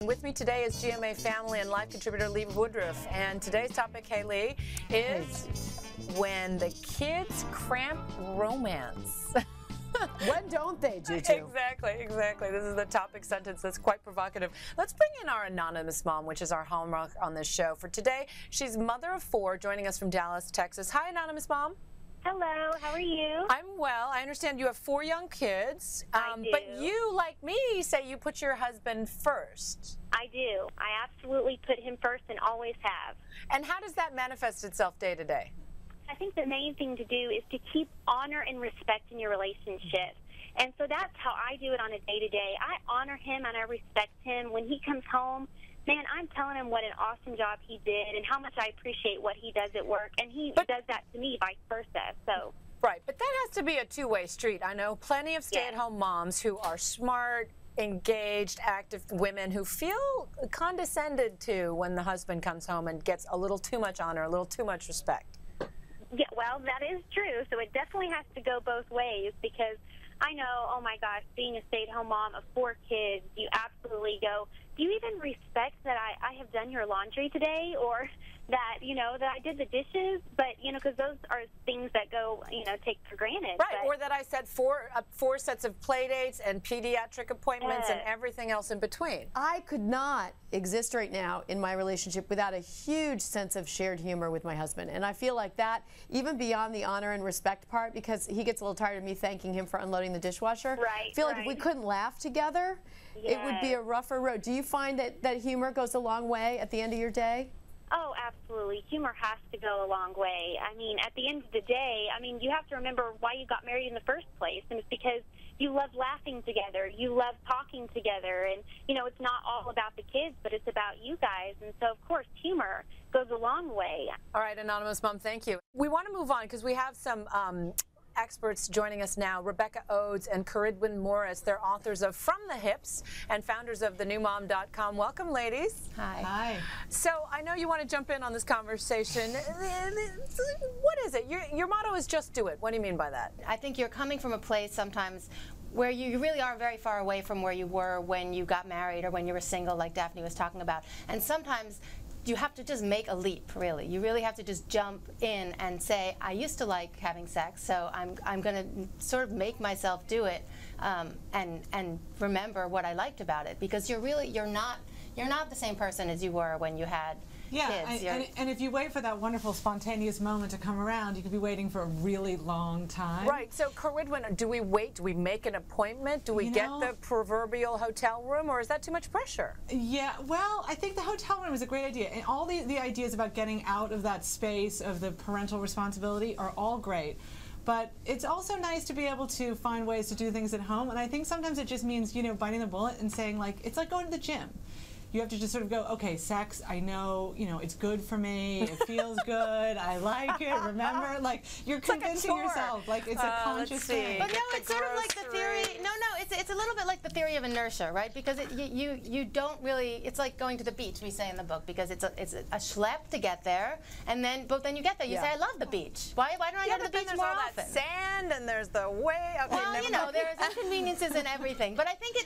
With me today is GMA family and life contributor Lee Woodruff, and today's topic, hey Lee, is when the kids cramp romance. When don't they, Juju? Exactly. This is the topic sentence that's quite provocative. Let's bring in our anonymous mom, which is our hallmark on this show. For today, she's mother of 4, joining us from Dallas, Texas. Hi, anonymous mom. Hello, how are you? I'm well. I understand you have 4 young kids. I do. But you, like me, say you put your husband first. I do. I absolutely put him first and always have. And how does that manifest itself day to day? I think the main thing to do is to keep honor and respect in your relationship. And so that's how I do it on a day-to-day. I honor him and I respect him. When he comes home, man, I'm telling him what an awesome job he did and how much I appreciate what he does at work. And he does that to me, vice versa. So. Right, but that has to be a two-way street. I know plenty of stay-at-home moms who are smart, engaged, active women who feel condescended to when the husband comes home and gets a little too much honor, a little too much respect. Yeah, well, that is true. So it definitely has to go both ways, because I know, oh my gosh, being a stay-at-home mom of 4 kids, you absolutely go, do you even respect that I have done your laundry today, or that, you know, that I did the dishes? But, you know, because those are things that go, you know, take for granted. Right, or that I said 4 sets of play dates and pediatric appointments and everything else in between. I could not exist right now in my relationship without a huge sense of shared humor with my husband. And I feel like that, even beyond the honor and respect part, because he gets a little tired of me thanking him for unloading the dishwasher. Right, I feel like if we couldn't laugh together, it would be a rougher road. Do you find that humor goes a long way at the end of your day? Oh, absolutely. Humor has to go a long way. I mean, at the end of the day, I mean, you have to remember why you got married in the first place, and it's because you love laughing together, you love talking together, and, you know, it's not all about the kids, but it's about you guys, and so, of course, humor goes a long way. All right, anonymous mom, thank you. We want to move on because we have some experts joining us now, Rebecca Odes and Caridwin Morris. They're authors of From the Hips and founders of thenewmom.com. Welcome, ladies. Hi. Hi. So I know you want to jump in on this conversation. What is it? Your motto is just do it. What do you mean by that? I think you're coming from a place sometimes where you really are very far away from where you were when you got married or when you were single, like Daphne was talking about. And sometimes you have to just make a leap, really. You really have to just jump in and say, I used to like having sex, so I'm going to sort of make myself do it, and remember what I liked about it, because you're not the same person as you were when you had kids. And if you wait for that wonderful spontaneous moment to come around, you could be waiting for a really long time. Right. So, Caridwin, do we wait? Do we make an appointment? Do we get the proverbial hotel room, or is that too much pressure? Yeah, well, I think the hotel room is a great idea. And all the ideas about getting out of that space of the parental responsibility are all great. But it's also nice to be able to find ways to do things at home. And I think sometimes it just means, you know, biting the bullet and saying, like, it's like going to the gym. You have to just sort of go, okay, sex, I know, you know, it's good for me, it feels good, I like it, remember? Like, you're convincing yourself, like, it's a conscious thing. But no, it's sort of like the theory, it's a little bit like the theory of inertia, right? Because you don't really, it's like going to the beach, we say in the book, because it's a schlep to get there, but then you get there, you say, I love the beach. Why don't I go to the beach more often? There's all that sand, and there's the way, okay, well, you know, there's inconveniences in everything. But I think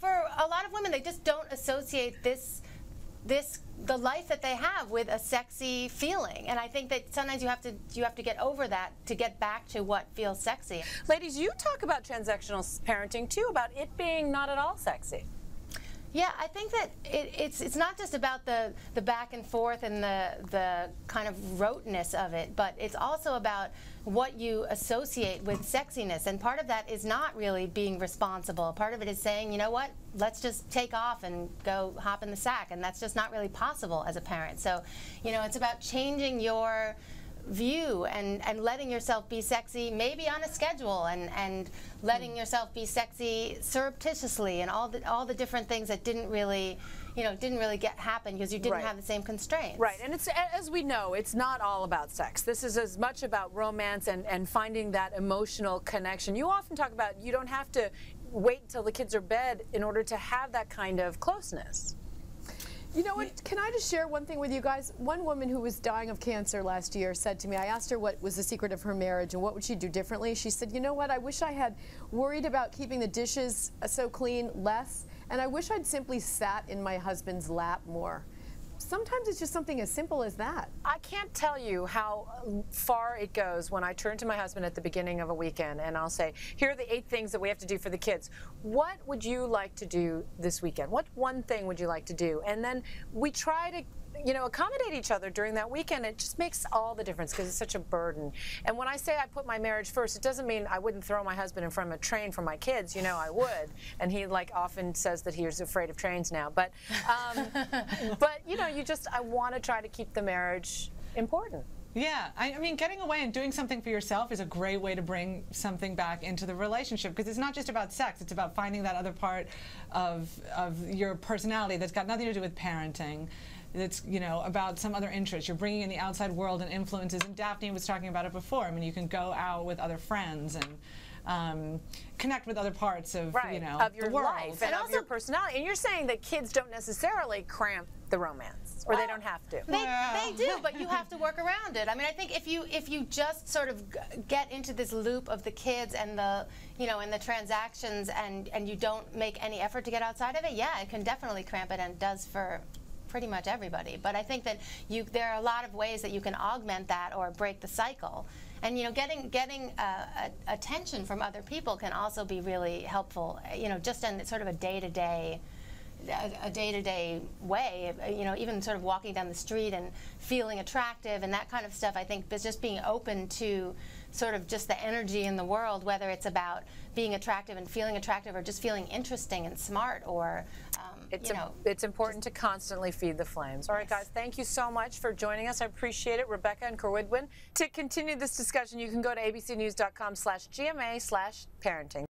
for a lot of women, they just don't associate the life that they have with a sexy feeling, and I think that sometimes you have to get over that to get back to what feels sexy. Ladies, you talk about transactional parenting too, about it being not at all sexy. Yeah, I think that it's not just about the back and forth and the kind of roteness of it, but it's also about what you associate with sexiness. And part of that is not really being responsible. Part of it is saying, you know what, let's just take off and go hop in the sack. And that's just not really possible as a parent. So, you know, it's about changing your view and letting yourself be sexy, maybe on a schedule, and letting yourself be sexy surreptitiously, and all the different things that didn't really happen because you didn't have the same constraints. Right, and it's, as we know, it's not all about sex. This is as much about romance and finding that emotional connection. You often talk about you don't have to wait until the kids are bed in order to have that kind of closeness. You know what, can I just share one thing with you guys? One woman who was dying of cancer last year said to me, I asked her what was the secret of her marriage and what would she do differently. She said, you know what, I wish I had worried about keeping the dishes so clean less and I wish I'd simply sat in my husband's lap more. Sometimes it's just something as simple as that. I can't tell you how far it goes when I turn to my husband at the beginning of a weekend and I'll say, here are the 8 things that we have to do for the kids. What would you like to do this weekend? What one thing would you like to do? And then we try to, you know, accommodate each other during that weekend. It just makes all the difference because it's such a burden. And when I say I put my marriage first, it doesn't mean I wouldn't throw my husband in front of a train for my kids. You know, I would. And he like often says that he's afraid of trains now. But you know, I want to try to keep the marriage important. Yeah, I mean, getting away and doing something for yourself is a great way to bring something back into the relationship, because it's not just about sex, it's about finding that other part of your personality that's got nothing to do with parenting. That's, you know, about some other interest. You're bringing in the outside world and influences, and Daphne was talking about it before. I mean, you can go out with other friends and connect with other parts of, you know, of your the world. life and of your personality. And you're saying that kids don't necessarily cramp the romance, or they don't have to. They do, but you have to work around it. I mean, I think if you just sort of get into this loop of the kids and the, you know, and the transactions, and you don't make any effort to get outside of it, yeah, it can definitely cramp it, and it does for pretty much everybody. But I think that there are a lot of ways that you can augment that or break the cycle. And, you know, getting attention from other people can also be really helpful, you know, just in sort of a day-to-day way, you know, even sort of walking down the street and feeling attractive and that kind of stuff. I think just being open to sort of just the energy in the world, whether it's about being attractive and feeling attractive, or just feeling interesting and smart, or it's important to constantly feed the flames. All right, guys, thank you so much for joining us. I appreciate it, Rebecca and Corwidwin. To continue this discussion, you can go to abcnews.com/GMA/parenting.